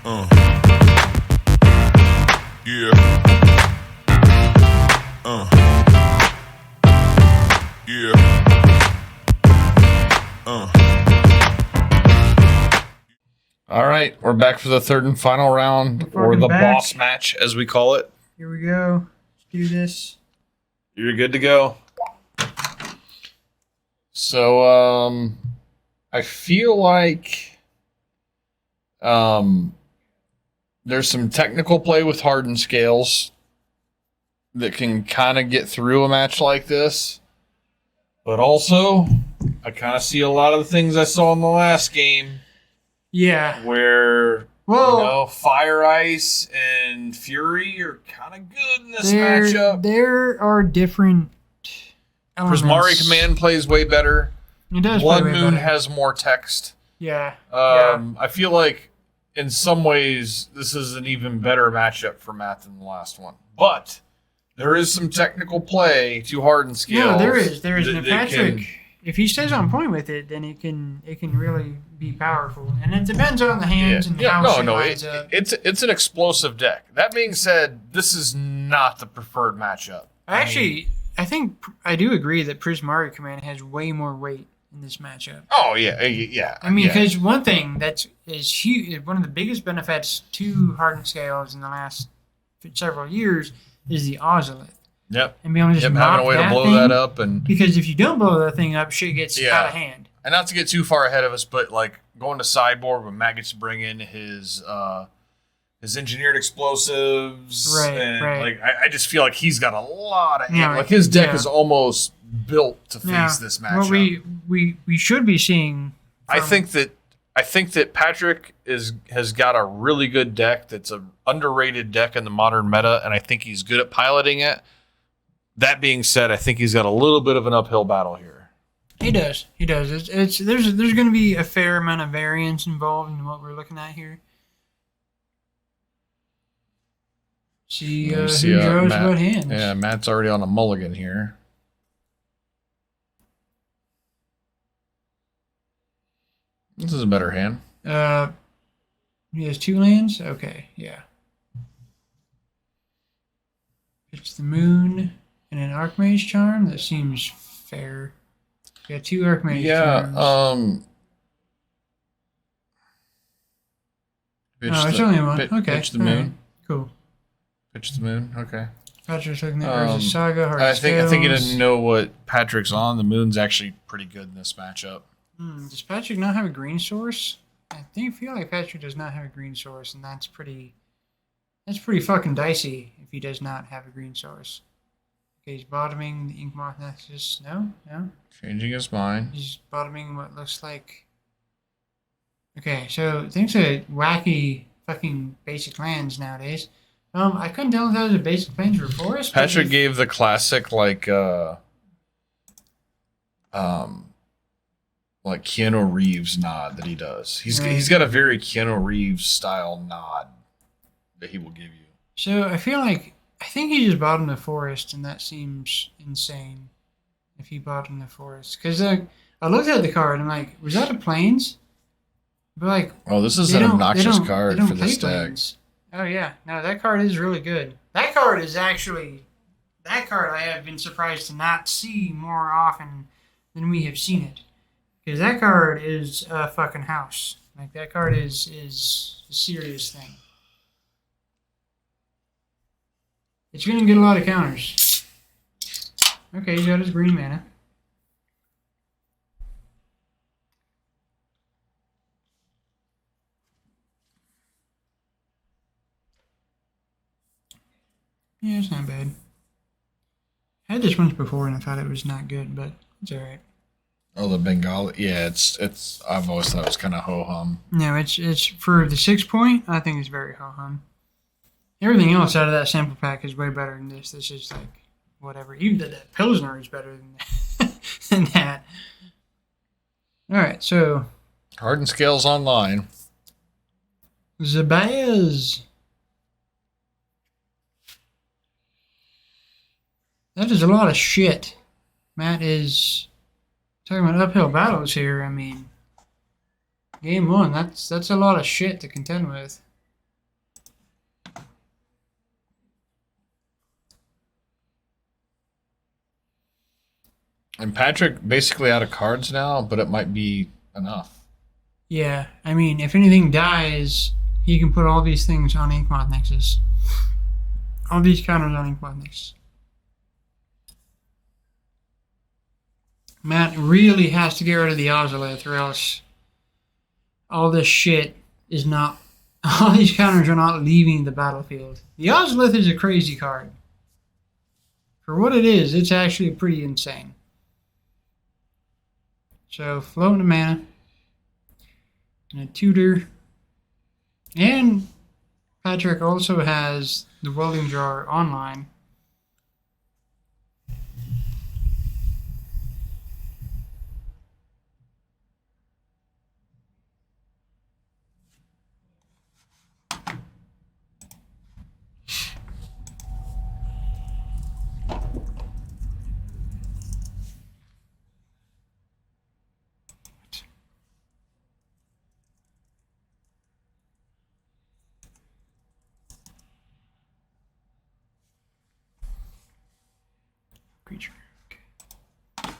Yeah. Yeah. All right, we're back for the third and final round, or the boss match, as we call it. Here we go. Let's do this. You're good to go. So, I feel like there's some technical play with Hardened scales that can kind of get through a match like this. But also, I kind of see a lot of the things I saw in the last game. Yeah. Where, Fire Ice and Fury are kind of good in this matchup. There are different elements. Prismari Command plays way better. It does. Blood Moon has more text. Yeah. I feel like in some ways this is an even better matchup for Matt than the last one. But there is some technical play to Hardened scales. No, there is. And Patrick, if he stays on point with it, then it can really be powerful. And it depends on the hands and how it lines up. It's an explosive deck. That being said, this is not the preferred matchup. I think I do agree that Prismari Command has way more weight in this matchup. Oh, yeah. I mean, because one thing that is huge, one of the biggest benefits to Hardened scales in the last several years is the Ozolith. Yep. And be able to just having a way to blow that up. Because if you don't blow that thing up, shit gets out of hand. And not to get too far ahead of us, but like going to sideboard when Matt gets to bring in his engineered explosives. Right. Like I just feel like he's got a lot of like his deck is almost built to face this matchup. Well, we should be seeing. I think that Patrick has got a really good deck that's an underrated deck in the modern meta, and I think he's good at piloting it. That being said, I think he's got a little bit of an uphill battle here. He does. There's going to be a fair amount of variance involved in what we're looking at here. See who draws what hands. Yeah, Matt's already on a mulligan here. This is a better hand. He has 2 lands? Okay, yeah. It's the moon and an Archmage Charm. That seems fair. We got 2 Archmage Charms. It's only one. Okay. Pitch the moon. Right. Cool. Pitch the moon. Okay. Patrick's looking at Urza Saga. I think he doesn't know what Patrick's on. The moon's actually pretty good in this matchup. Does Patrick not have a green source? I feel like Patrick does not have a green source, and that's pretty fucking dicey if he does not have a green source. Okay, he's bottoming the Ink Moth Nexus. No. Changing his mind. He's bottoming what looks like. Okay, so things are wacky fucking basic lands nowadays. I couldn't tell if that was a basic lands or a forest. Patrick gave the classic like Keanu Reeves nod that he does. He's got a very Keanu Reeves style nod that he will give you. So I think he just bottomed the forest, and that seems insane if he bottomed the forest. Because I looked at the card and I'm like, was that a plains? But like, oh, this is an obnoxious card for this deck. Oh yeah, no, that card is really good. That card I have been surprised to not see more often than we have seen it. Because that card is a fucking house. Like, that card is a serious thing. It's going to get a lot of counters. Okay, he's got his green mana. Yeah, it's not bad. I had this once before and I thought it was not good, but it's alright. Oh, the Bengali. Yeah, it's. I've always thought it was kind of ho hum. No, it's for the 6 point. I think it's very ho hum. Everything else out of that sample pack is way better than this. This is like whatever. Even that Pilsner is better than that. All right, so Hardened scales online. Zabaz. That is a lot of shit. Matt is talking about uphill battles here. I mean, game 1, that's a lot of shit to contend with. And Patrick basically out of cards now, but it might be enough. Yeah, I mean, if anything dies, he can put all these things on Inkmoth Nexus. All these counters on Inkmoth Nexus. Matt really has to get rid of the Ozolith, or else all this shit is not. All these counters are not leaving the battlefield. The Ozolith is a crazy card. For what it is, it's actually pretty insane. So, floating a mana. And a tutor. And Patrick also has the welding jar online. Creature. Okay.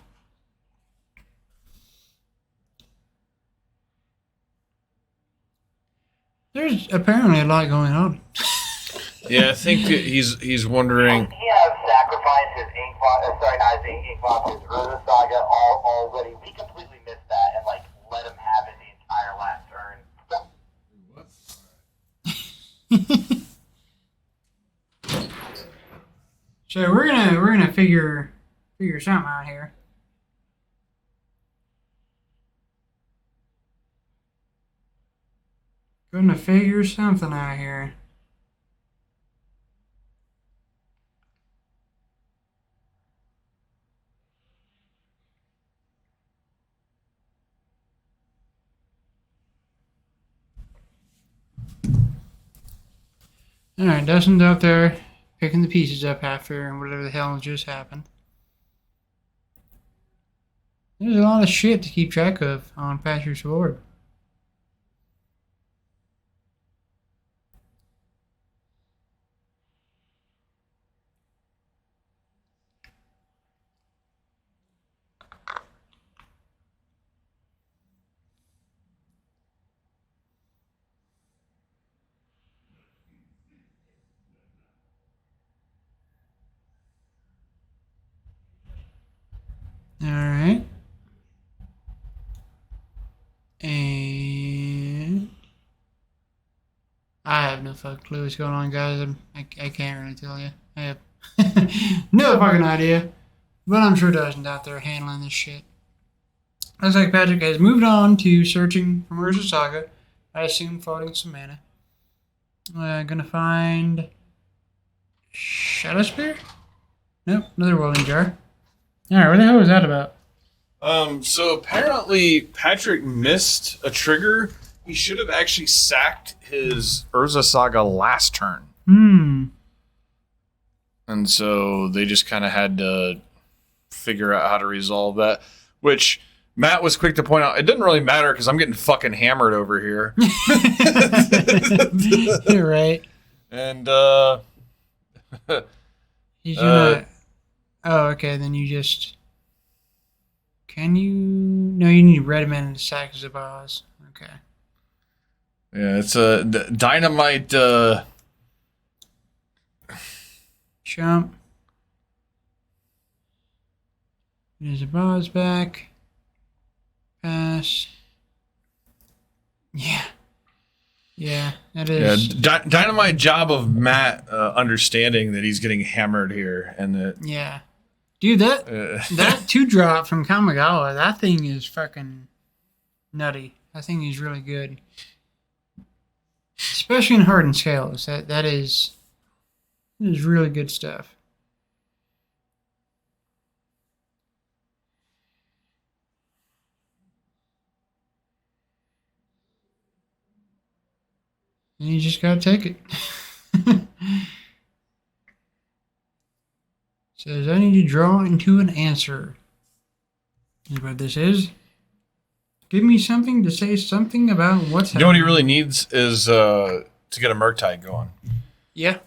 There's apparently a lot going on. Yeah, I think that he's wondering. He has sacrificed his Inkmoth, sorry, not his Inkmoth, his Urza Saga already. We completely missed that and let him have it the entire last turn. So we're gonna figure something out here. Gonna figure something out here. Alright, Dustin's out there picking the pieces up after whatever the hell just happened. There's a lot of shit to keep track of on Patrick's board. Alright. And I have no fucking clue what's going on, guys. I can't really tell you. I have no fucking idea. But I'm sure Dustin's out there handling this shit. Looks like Patrick has moved on to searching for Urza Saga. I assume floating some mana. Gonna find Shadow Spear? Nope, another welding jar. Alright, what the hell was that about? So apparently Patrick missed a trigger. He should have actually sacked his Urza Saga last turn. And so they just kind of had to figure out how to resolve that, which Matt was quick to point out. It didn't really matter because I'm getting fucking hammered over here. You're right. And, He's gonna... oh, okay, then you just... Can you... No, you need red mana to sack Zabaz. Okay. yeah, it's a dynamite, Jump. There's Zabaz back. Pass. Yeah. Yeah, that is... dynamite job of Matt understanding that he's getting hammered here. And that... yeah. Dude, that 2-drop from Kamigawa, that thing is fucking nutty. That thing is really good. Especially in Hardened scales. That is really good stuff. And you just gotta take it. Says, I need to draw into an answer. Is what this is. Give me something to say something about what's happening. You know what he really needs is to get a Murktide going. Yeah.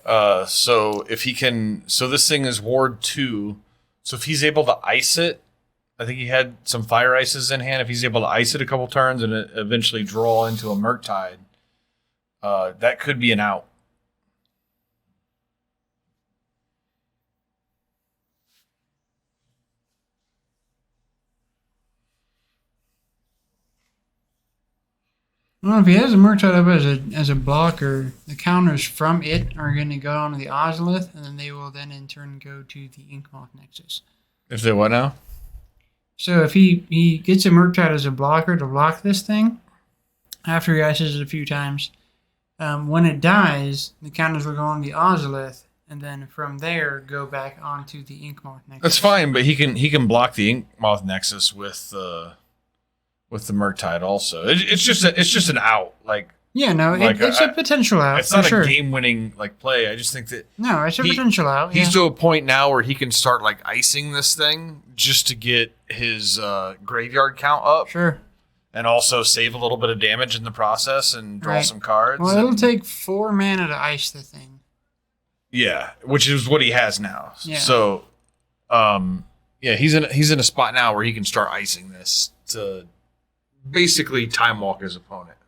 So if he can, so this thing is Ward 2. So if he's able to ice it, I think he had some fire ices in hand. If he's able to ice it a couple turns and eventually draw into a Murktide, that could be an out. Well, if he has a Murktide up as a blocker, the counters from it are going to go onto the Ozolith, and then they will then in turn go to the Inkmoth Nexus. If they what now? So if he gets a Murktide as a blocker to block this thing, after he ices it a few times, when it dies, the counters will go on the Ozolith, and then from there go back onto the Inkmoth Nexus. That's fine, but he can block the Inkmoth Nexus with the Murktide also. It's just an out. Like yeah, no, like it's a potential out. It's not sure. a game winning like play. I just think that no, it's a potential out. He's to a point now where he can start like icing this thing just to get his graveyard count up. Sure. And also save a little bit of damage in the process and draw some cards. Well, it'll take 4 mana to ice the thing. Yeah, which is what he has now. Yeah. So, yeah, he's in a spot now where he can start icing this to basically time walk his opponent.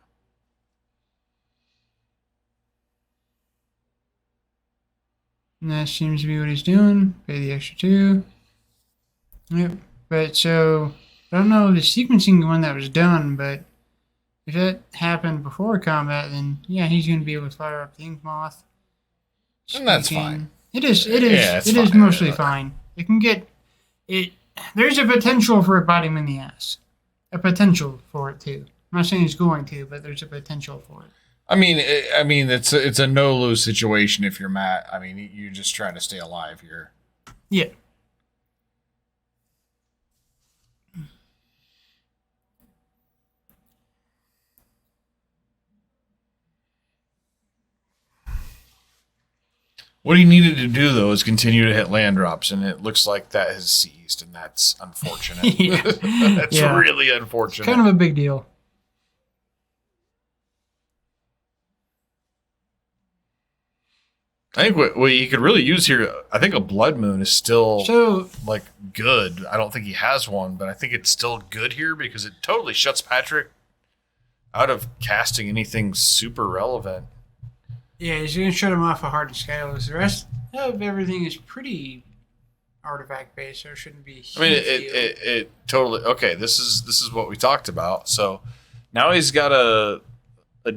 And that seems to be what he's doing. Pay the extra 2. Yep. But so, I don't know the sequencing one that was done, but if that happened before combat, then yeah, he's going to be able to fire up the Inkmoth. And that's fine. It is fine. mostly fine. It can get it. There's a potential for it biting him in the ass. A potential for it too. I'm not saying he's going to, but there's a potential for it. I mean, it's a no lose situation if you're Matt. I mean, you're just trying to stay alive here. Yeah. What he needed to do, though, is continue to hit land drops, and it looks like that has ceased, and that's unfortunate. Yeah. That's really unfortunate. Kind of a big deal. I think what you could really use here, I think a Blood Moon is still like good. I don't think he has one, but I think it's still good here because it totally shuts Patrick out of casting anything super relevant. Yeah, he's going to shut him off a Hardened Scales. The rest of everything is pretty artifact based, so it shouldn't be. I mean, it totally okay. This is what we talked about. So now he's got a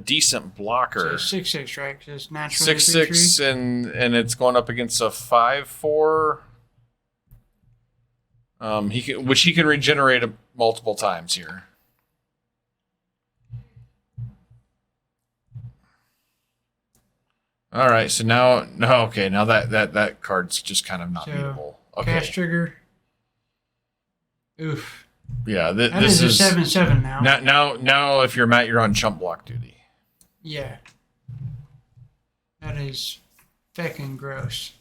decent blocker. So 6/6, right? Because it's naturally 6/6, and it's going up against a 5/4. Which he can regenerate multiple times here. All right, so now that card's just kind of not beatable. Okay. Cast trigger. Oof. Yeah, this is a 7/7 now. Now, if you're Matt, you're on chump block duty. Yeah. That is fucking gross.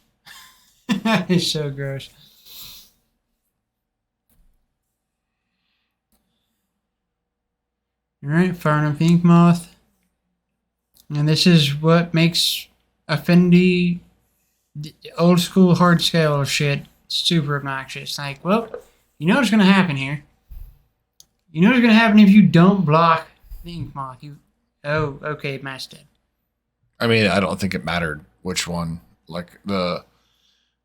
That is so gross. All right, firing up the Inkmoth. And this is what makes Affinity old school hard scale shit super obnoxious. Like, well, you know what's going to happen here. You know what's going to happen if you don't block the Inkmoth. Oh, okay, Matt's dead. I mean, I don't think it mattered which one. Like, the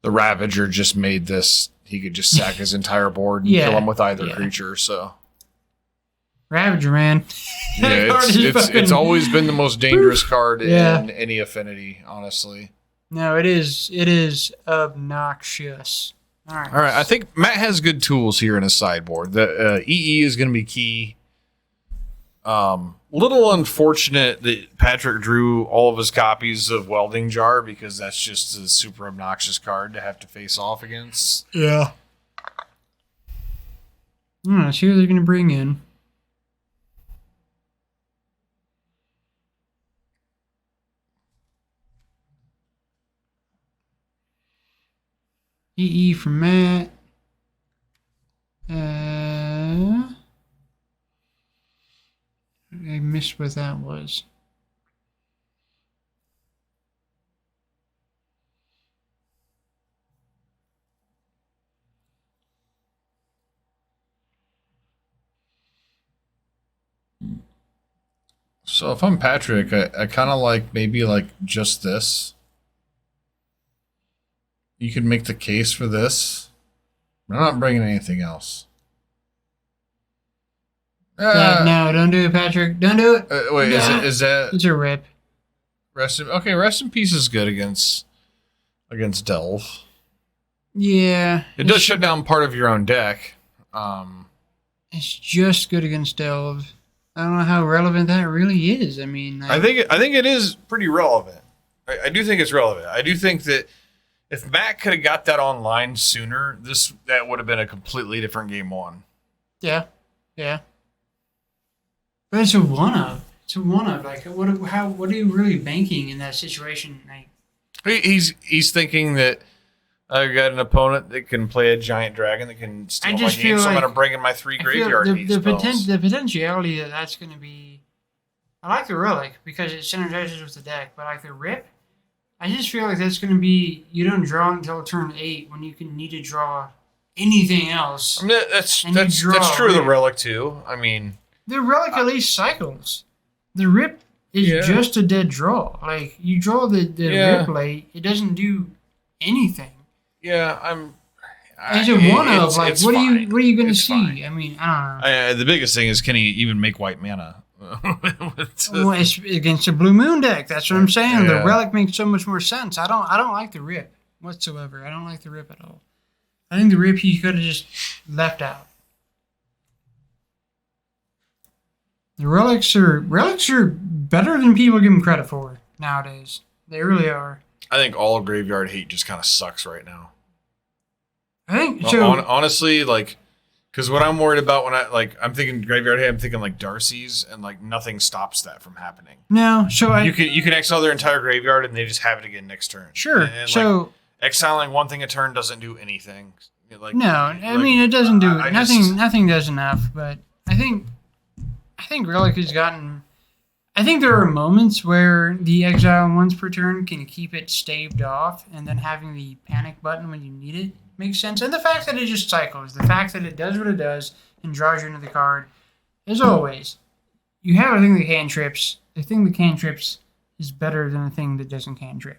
Ravager just made this. He could just sack his entire board and kill him with either creature, so... Ravager, man. Yeah, it's always been the most dangerous card in any Affinity, honestly. No, it is obnoxious. All right. I think Matt has good tools here in his sideboard. The EE is going to be key. Little unfortunate that Patrick drew all of his copies of Welding Jar because that's just a super obnoxious card to have to face off against. Yeah. Let's see who they're going to bring in. EE from Matt. I missed what that was. So if I'm Patrick, I kind of like maybe like just this. You could make the case for this. I'm not bringing anything else. No, don't do it, Patrick. Don't do it. Wait, No. is that It's a rip. rest in peace is good against Delve. Yeah. It does shut down part of your own deck. It's just good against Delve. I don't know how relevant that really is. I mean, like, I think it is pretty relevant. I do think it's relevant. I do think that if Matt could have got that online sooner, that would have been a completely different game one. yeah. But it's a one of. It's a one of. Like, what are you really banking in that situation? Like, He's thinking that I've got an opponent that can play a giant dragon that can steal my just game, feel so I'm like- going to bring in my 3 I feel graveyard hate the spells. potentiality that that's going to be. I like the relic because it synergizes with the deck, but like the rip, I just feel like that's going to be you don't draw until turn 8 when you can need to draw anything else. I mean, that's And you draw true of the rip. relic too. I mean, The relic at least cycles. The rip is Yeah. just a dead draw. Like you draw the Yeah. rip late, it doesn't do anything. yeah, As a one of, it's- like it's what are fine. you going to It's see? fine. I mean, I don't know. The biggest thing is, can he even make white mana? Well, it's against a blue moon deck. That's what I'm saying. The Yeah. relic makes so much more sense. I don't like the rip whatsoever. I don't like the rip at all. I think the rip he could have just left out. The relics are better than people give them credit for nowadays. They really are. I think all graveyard hate just kind of sucks right now. I think so. Honestly, like, because what I'm worried about when I'm thinking graveyard hate, I'm thinking like Darcy's, and like nothing stops that from happening. No, so You can exile their entire graveyard and they just have it again next turn. sure. And, So like, exiling one thing a turn doesn't do anything. Like no, I mean it doesn't do I nothing. just- Nothing does enough. But I think Relic has gotten. I think there are moments where the exile once per turn can keep it staved off, and then having the panic button when you need it makes sense. And the fact that it just cycles, the fact that it does what it does and draws you into the card, as always, you have a thing that cantrips. The thing that cantrips is better than the thing that doesn't cantrip.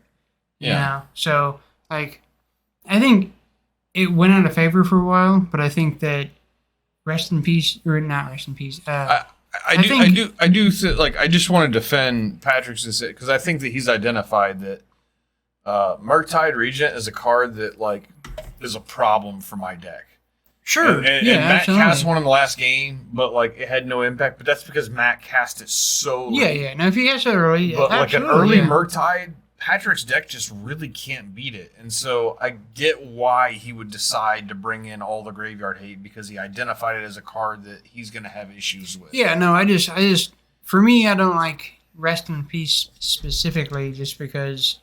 You Yeah. know? So, like, I think it went out of favor for a while, but I think that rest in peace, or not rest in peace. I just want to defend Patrick's because I think that he's identified that Murktide Regent is a card that like is a problem for my deck. Sure. And yeah, Matt absolutely. cast one in the last game, but like it had no impact. But that's because Matt cast it so late. Yeah. Now, if you catch it early, But like an absolutely, early yeah. Murktide, Patrick's deck just really can't beat it. And so I get why he would decide to bring in all the graveyard hate because he identified it as a card that he's going to have issues with. Yeah, no, I just, for me, I don't like rest in peace specifically, just because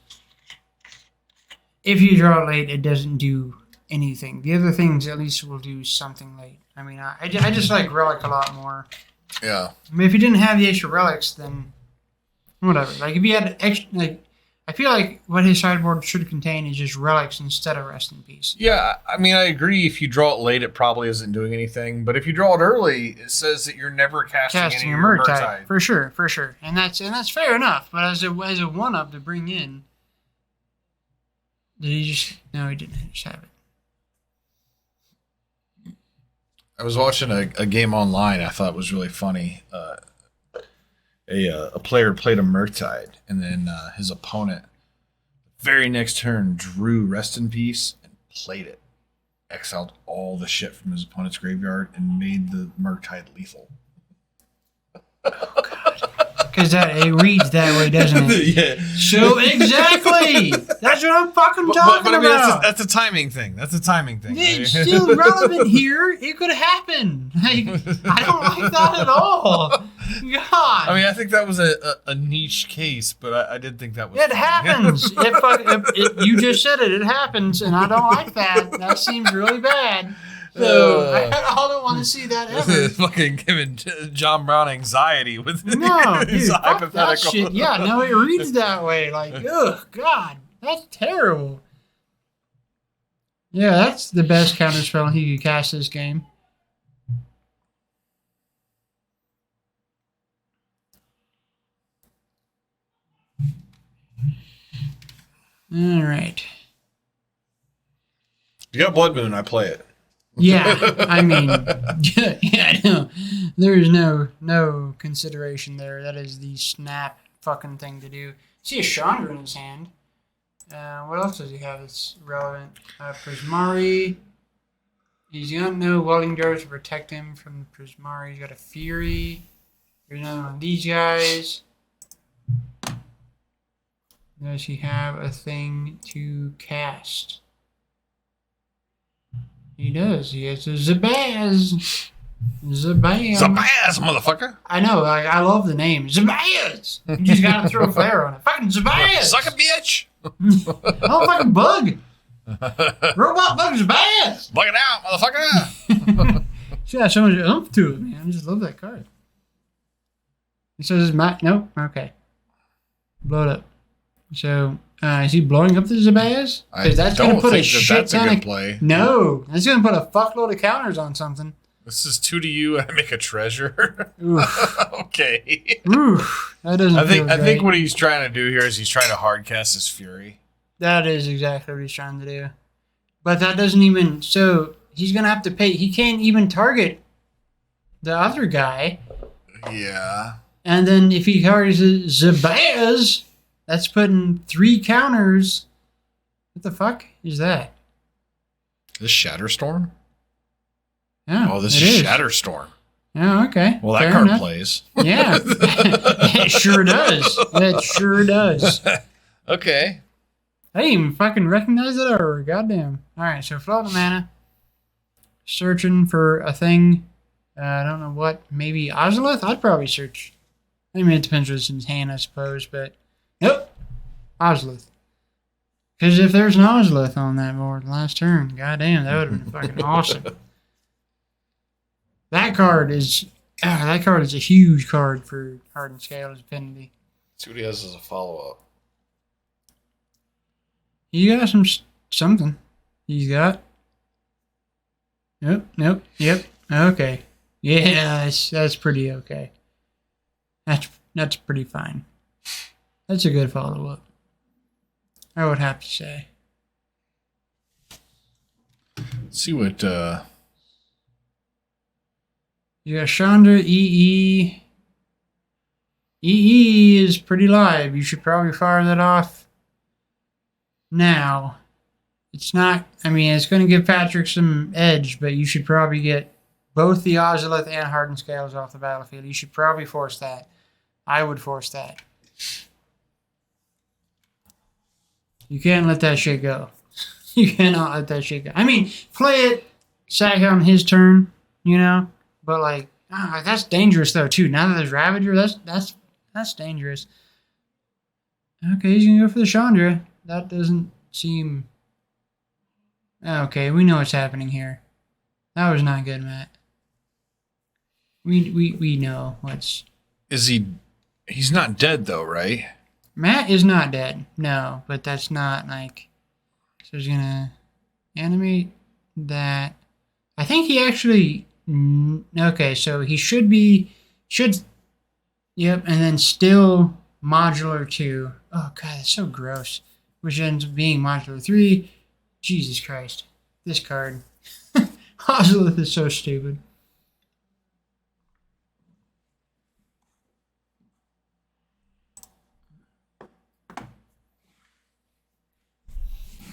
if you draw it late, it doesn't do anything. The other things at least will do something late. I mean, I just like relic a lot more. Yeah. I mean, if you didn't have the extra relics, then whatever. Like if you had extra, like I feel like what his sideboard should contain is just relics instead of rest in peace. Yeah, I mean, I agree. If you draw it late, it probably isn't doing anything. But if you draw it early, it says that you're never casting any Casting a of your Murktide for sure, and that's fair enough. But as a one up to bring in, did he just? No, he didn't. He just have it. I was watching a game online. I thought was really funny. A player played a Murktide, and then his opponent, very next turn, drew Rest in Peace and played it. Exiled all the shit from his opponent's graveyard and made the Murktide lethal. Because it reads that way, doesn't it? Yeah. So exactly, that's what I'm fucking But talking I mean, about. that's a timing thing. That's a timing thing. It's still relevant here. It could happen. Like, I don't like that at all. God. I mean, I think that was a niche case, but I did think that was It funny. happens. You just said it. It happens, and I don't like that. That seems really bad. So I don't want to see that ever. Fucking giving John Brown anxiety with No, his dude, fuck that hypothetical. shit. Yeah, no, it reads that way. Like, ugh, God, that's terrible. Yeah, that's the best counterspell he could cast this game. All right. You got Blood Moon, I play it. Yeah, I mean, yeah, no, there is no consideration there. That is the snap fucking thing to do. See a Chandra in his hand. What else does he have that's relevant? Prismari. He's got no welding darts to protect him from the Prismari. He's got a Fury. There's another one of these guys. Does he have a thing to cast? He does. He has a Zabaz. Zabaz. Zabaz, motherfucker. I know. I love the name. Zabaz. You just gotta throw a flare on it. Fucking Zabaz. Suck a bitch. Oh, fucking bug. Robot bug Zabaz. Bug it out, motherfucker. She got so much oomph to it, man. I just love that card. It says it's my... Nope. Okay. Blow it up. So, is he blowing up the Zabaz? I That's don't gonna put think a that shit that's a ton good of... play. No. That's going to put a fuckload of counters on something. This is 2 to you, and I make a treasure. Okay. Oof. That doesn't I think great. what he's trying to do here is he's trying to hard cast his Fury. That is exactly what he's trying to do. But that doesn't even... So, he's going to have to pay... He can't even target the other guy. Yeah. And then if he targets Zabaz, that's putting 3 counters. What the fuck is that? This Shatterstorm? Yeah, Oh, this it is Shatterstorm. Oh, okay. Well, that Fair card enough. plays. Yeah. It sure does. It sure does. Okay. I didn't even fucking recognize it or goddamn. Alright, so floating mana. Searching for a thing. I don't know what. Maybe Ozolith? I'd probably search. I mean, it depends what's in his hand, I suppose, but... Nope. Ozolith. Because if there's an Ozolith on that board last turn, goddamn, that would have been fucking awesome. That card is a huge card for Hardened Scales Affinity. See what he has as a follow-up. You got something. He's got. Nope. Yep. Okay. Yeah, that's pretty okay. That's pretty fine. That's a good follow-up. I would have to say. Let's see what You got Chandra, EE. EE is pretty live. You should probably fire that off now. It's not, I mean, it's going to give Patrick some edge, but you should probably get both the Ozolith and Hardened Scales off the battlefield. You should probably force that. I would force that. You can't let that shit go. You cannot let that shit go. I mean, play it, sack on his turn, you know? But, like, that's dangerous, though, too. Now that there's Ravager, that's dangerous. Okay, he's going to go for the Chandra. That doesn't seem... Okay, we know what's happening here. That was not good, Matt. We know what's... is he? He's not dead though, right? Matt is not dead. No, but that's not like... So he's gonna animate that. I think he actually... Okay, so he should... Yep, and then still modular 2. Oh god, that's so gross. Which ends up being modular 3. Jesus Christ. This card. Ozolith is so stupid.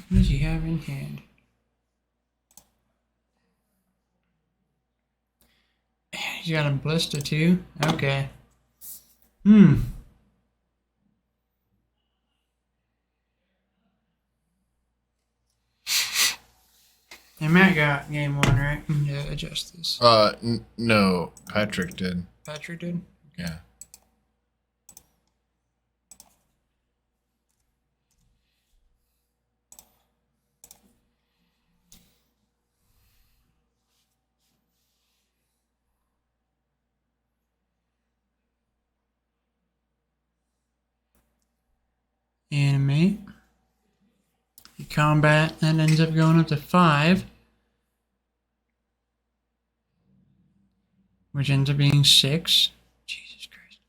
What does he have in hand? He's got a blister too? Okay. And Matt got game 1, right? Yeah, adjust this. No, Patrick did. Patrick did? Yeah. Animate. The combat, that ends up going up to 5. Which ends up being 6. Jesus Christ.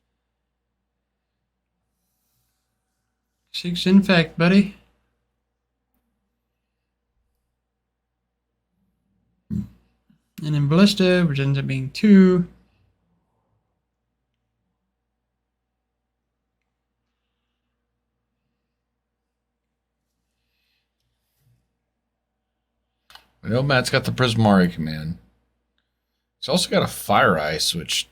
6 infect, buddy. ballista, which ends up being 2. I know Matt's got the Prismari command. He's also got a Fire Ice, which...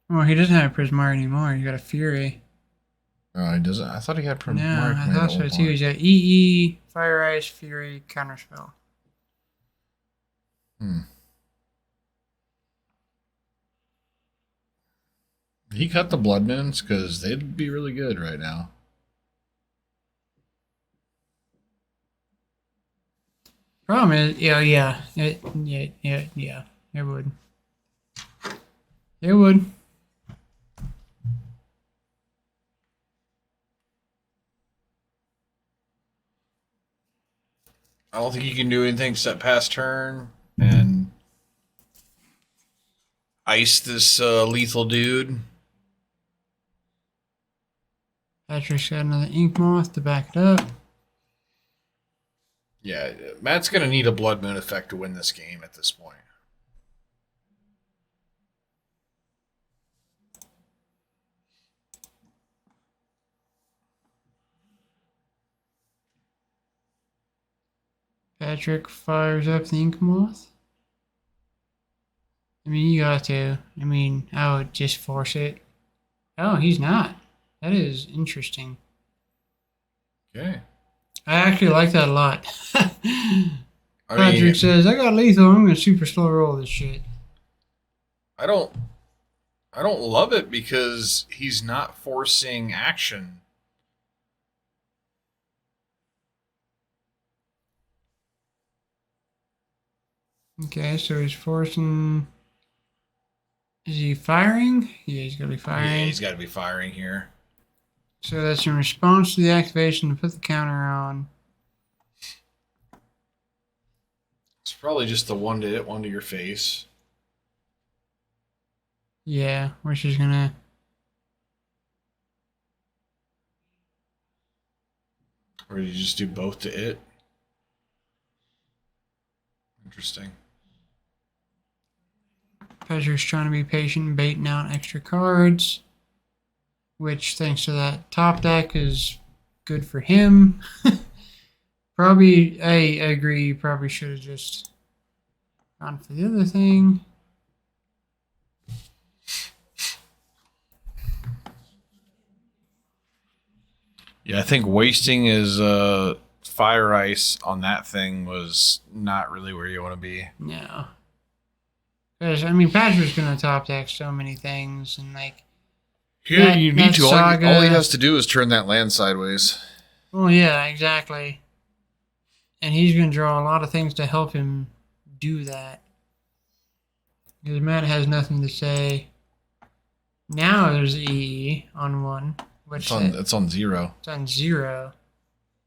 Well, he doesn't have a Prismari anymore. He got a Fury. Oh, he doesn't? I thought he had Prismari No, I command. thought at so one too. point. He's got EE, Fire Ice, Fury, Counterspell. He cut the Blood Moons because they'd be really good right now. Problem is, it would. It would. I don't think you can do anything except pass turn and ice this lethal dude. Patrick's got another Ink Moth to back it up. Yeah, Matt's going to need a Blood Moon effect to win this game at this point. Patrick fires up the Ink Moth. I mean, you got to. I mean, I would just force it. Oh, he's not. That is interesting. Okay. I actually like that a lot. I Patrick mean, says, I got lethal. I'm going to super slow roll this shit. I don't love it because he's not forcing action. Okay, so he's forcing... Is he firing? Yeah, he's going to be firing. Yeah, he's got to be firing here. So that's in response to the activation to put the counter on. It's probably just the one to hit one to your face. Yeah, which is going to... Or do you just do both to it? Interesting. Patrick's trying to be patient, baiting out extra cards, which, thanks to that top deck, is good for him. Probably, I agree, probably should have just gone for the other thing. Yeah, I think wasting his Fire Ice on that thing was not really where you want to be. No. Because, I mean, Patrick's going to top deck so many things, and, like... Yeah, that- you that need to. Saga- All he has to do is turn that land sideways. Well, yeah, exactly. And he's going to draw a lot of things to help him do that. Because Matt has nothing to say. Now there's EE on 1, which It's on 0. it's on 0.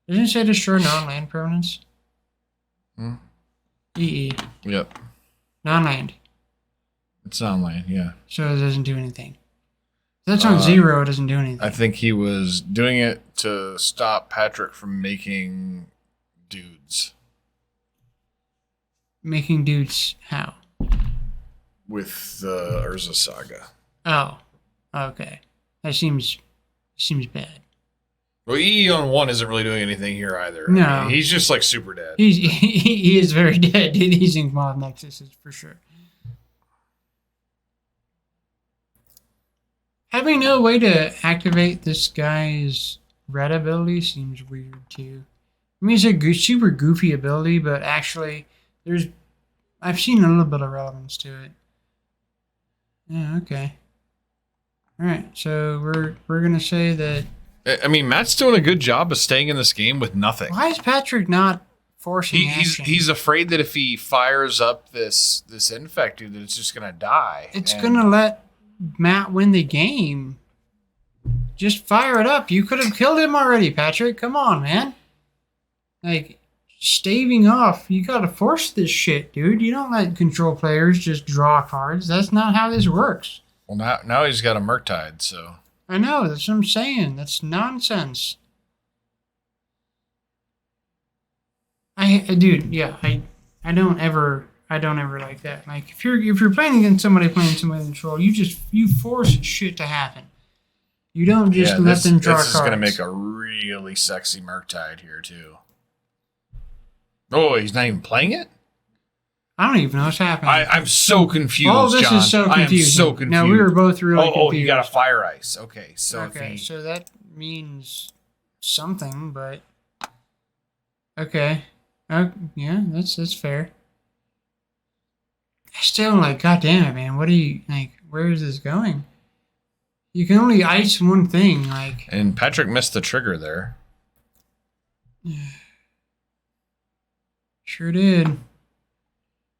Doesn't it say destroy non-land permanents? Hmm. EE. Yep. Non-land. It's on land, yeah. So it doesn't do anything. If that's on 0, it doesn't do anything. I think he was doing it to stop Patrick from making dudes Making dudes how? with the Urza Saga. Oh. Okay. That seems bad. Well, E on 1 isn't really doing anything here either. No. I mean, he's just like super dead. He is very dead. He's in Moth Nexus for sure. Having no way to activate this guy's red ability seems weird too. I mean, it's a super goofy ability, but actually, I've seen a little bit of relevance to it. Yeah, okay. All right, so we're gonna say that. I mean, Matt's doing a good job of staying in this game with nothing. Why is Patrick not forcing action? He's afraid that if he fires up this infect dude, that it's just gonna die. It's And gonna let Matt win the game. Just fire it up. You could have killed him already, Patrick. Come on, man. Like, staving off. You gotta force this shit, dude. You don't let control players just draw cards. That's not how this works. Well, now he's got a Murktide, so I know. That's what I'm saying. That's nonsense. Dude, yeah. I don't ever I don't ever like that. Like if you're playing against somebody playing somebody control, you force shit to happen. You don't just let them draw cards. This is going to make a really sexy Murktide here too. Oh, he's not even playing it? I don't even know what's happening. I'm so confused, all this John. is so confusing. I am so confused. No, we were both really confused. Oh, you got a Fire Ice. Okay, so so that means something, but okay. Yeah, that's fair. I still like, God damn it, man. What are you like? Where is this going? You can only ice one thing, like. And Patrick missed the trigger there. Sure did.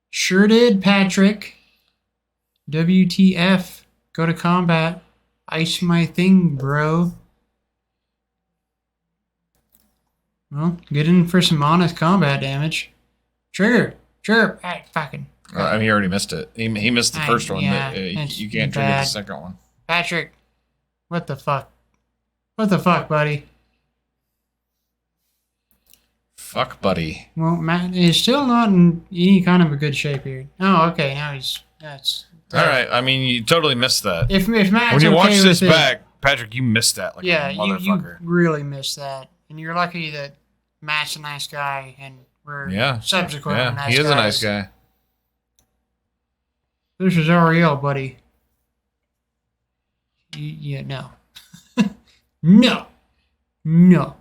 Sure did, Patrick. WTF. Go to combat. Ice my thing, bro. Well, get in for some honest combat damage. Trigger. Sure. Fucking. I mean, he already missed it. He missed the first one. Yeah, You can't trigger the second one. Patrick. What the fuck? What the fuck, buddy? Fuck, buddy. Well, Matt is still not in any kind of a good shape here. Oh, okay. Now he's... That's... All right. I mean, you totally missed that. If Matt's when you watch okay this with back, Patrick, you missed that like a motherfucker. You really missed that. And you're lucky that Matt's a nice guy and we're subsequently nice guys. He is a nice guy. This is Ariel, buddy. No. No.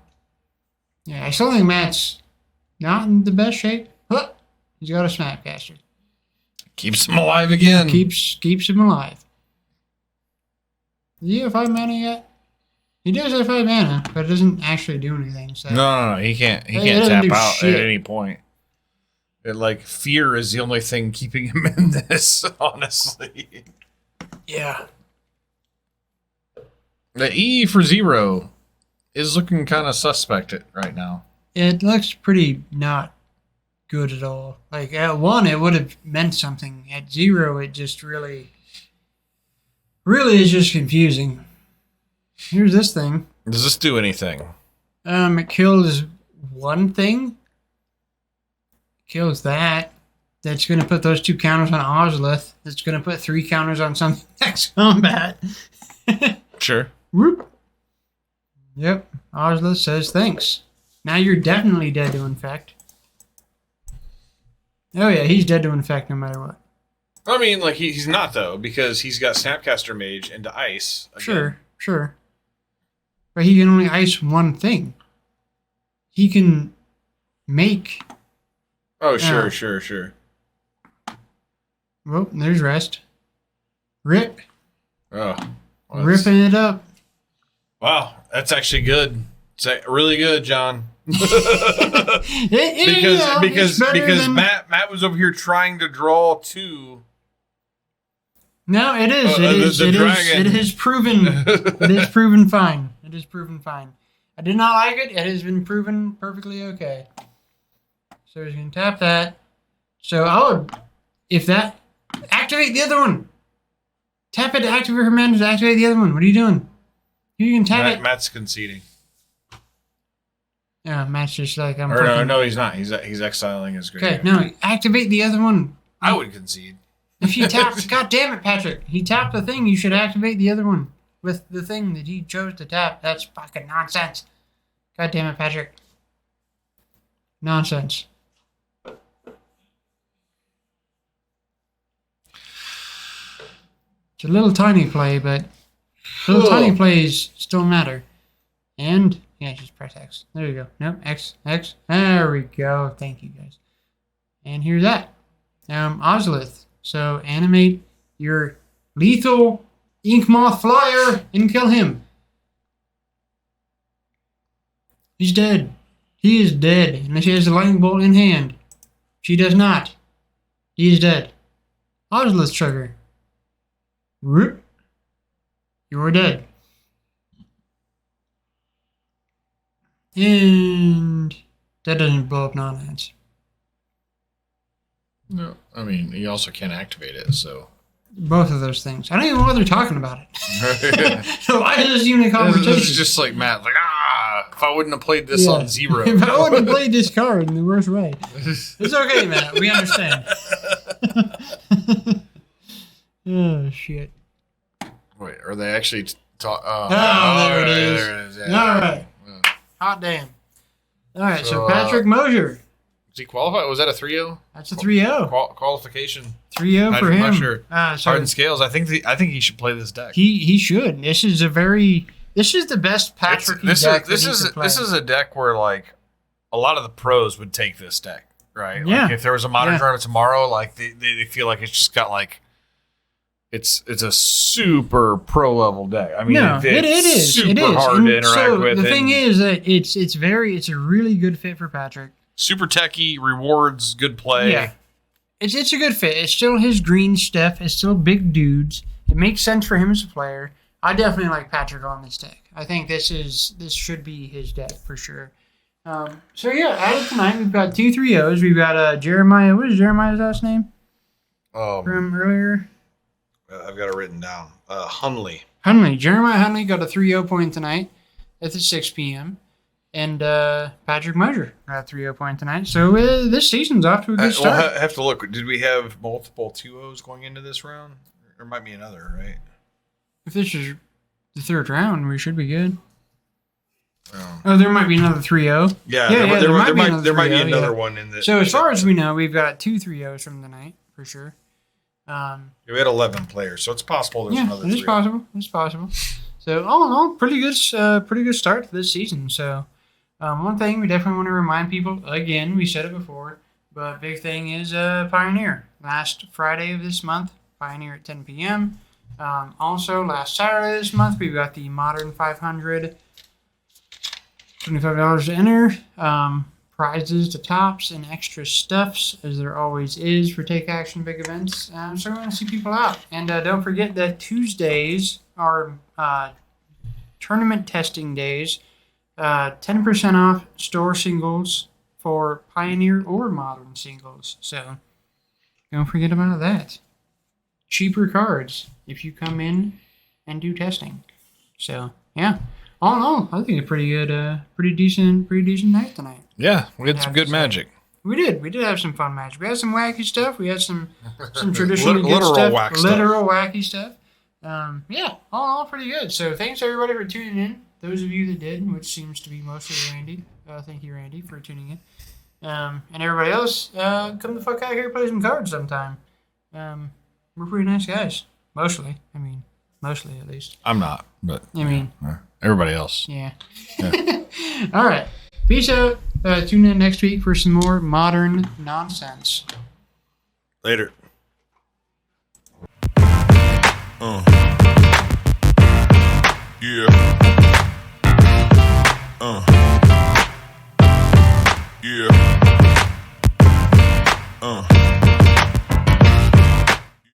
Yeah, I still think Matt's not in the best shape. Huh. He's got a Snapcaster. Keeps him alive again. Keeps him alive. Does he have 5 mana yet? He does have 5 mana, but it doesn't actually do anything. So. No. He can't tap out at any point. Fear is the only thing keeping him in this, honestly. Yeah. The E for 0 is looking kind of suspect right now. It looks pretty not good at all. Like, at 1, it would have meant something. At 0, it just really is just confusing. Here's this thing. Does this do anything? It kills one thing. Kills that. That's going to put those 2 counters on Ozlith. That's going to put 3 counters on something next combat. Sure. Whoop. Yep. Ozlith says thanks. Now you're definitely dead to infect. Oh yeah, he's dead to infect no matter what. I mean, he's not though, because he's got Snapcaster Mage into ice. Again. Sure. But he can only ice one thing. He can make... Oh, sure. Well, there's rest. Rip. Oh. Well, ripping it up. Wow, that's actually good. It's really good, John. because Matt was over here trying to draw 2. No, it is. It is proven. It is proven fine. It is proven fine. I did not like it. It has been proven perfectly okay. So he's going to tap that. So I would, if that, activate the other one. Tap it to activate her mana to activate the other one. What are you doing? You can tap it. Matt's conceding. Yeah, Matt's just like, no, he's not. He's exiling his graveyard. Okay, no, activate the other one. I would concede. If you tap, God damn it, Patrick. He tapped the thing, you should activate the other one with the thing that he chose to tap. That's fucking nonsense. God damn it, Patrick. Nonsense. It's a little tiny play, but little tiny plays still matter. And, yeah, just press X. There you go. Nope, X. There we go. Thank you, guys. And here's that. Ozlith. So, animate your lethal Ink Moth Flyer and kill him. He's dead. He is dead, unless he has a lightning bolt in hand. She does not. He is dead. Ozlith trigger. Whoop. You are dead. And that doesn't blow up non-lands. No, I mean, you also can't activate it, so. Both of those things. I don't even know why they're talking about it. Why is this even a conversation? It's just like Matt, If I wouldn't have played this on 0. If I wouldn't have played this card in the worst way. It's okay, Matt. We understand. Oh, shit. Wait, are they actually talking? There it is. There it is. Yeah. All right. Hot damn. All right, so Patrick Mosier. Does he qualify? Was that a 3-0? That's a 3-0. Qualification. 3-0 for him. Mosier. So Hardened scales. I think he should play this deck. he should. This is the best Patrick deck. This is a deck where like a lot of the pros would take this deck, right? Yeah. Like if there was a modern tournament tomorrow, like they feel like it's just got like it's a super pro level deck. I mean, it is super it is. hard to interact with. The thing is that it's a really good fit for Patrick. Super techy, rewards, good play. Yeah, it's a good fit. It's still his green stuff. It's still big dudes. It makes sense for him as a player. I definitely like Patrick on this deck. I think this should be his deck for sure. So yeah, out of tonight we've got 2 3-0s. We've got Jeremiah. What is Jeremiah's last name? From earlier. I've got it written down. Hunley. Jeremiah Hunley got a 3-0 point tonight at the 6 p.m. And Patrick Mosier got a 3-0 point tonight. So this season's off to a good start. We'll have to look. Did we have multiple 2-0s going into this round? There might be another, right? If this is the third round, we should be good. Oh, there might be another 3-0. Yeah, there might be another one in this. So as far as we know, we've got 2 3-0s from the night for sure. We had 11 players, so it's possible there's another 3-0. It's possible. So all in all, pretty good start to this season. So one thing we definitely want to remind people, again, we said it before, but big thing is Pioneer. Last Friday of this month, Pioneer at 10 p.m. Also, last Saturday this month, we've got the Modern 500, $25 to enter. Prizes to tops and extra stuffs, as there always is for Take Action big events. So we want to see people out. And don't forget that Tuesdays are tournament testing days. 10% off store singles for Pioneer or Modern singles. So don't forget about that. Cheaper cards if you come in and do testing. So yeah, all in all, I think a pretty good, pretty decent night tonight. Yeah, we had some good magic. We did have some fun magic. We had some wacky stuff. We had some traditional good literal stuff. Stuff. Literal wacky stuff. Yeah, all in all, pretty good. So thanks everybody for tuning in. Those of you that did, which seems to be mostly Randy. Thank you, Randy, for tuning in. And everybody else, come the fuck out here and play some cards sometime. We're pretty nice guys. Mostly at least. I'm not, but everybody else. Yeah. All right. Peace out. Tune in next week for some more modern nonsense. Later. Yeah. Yeah.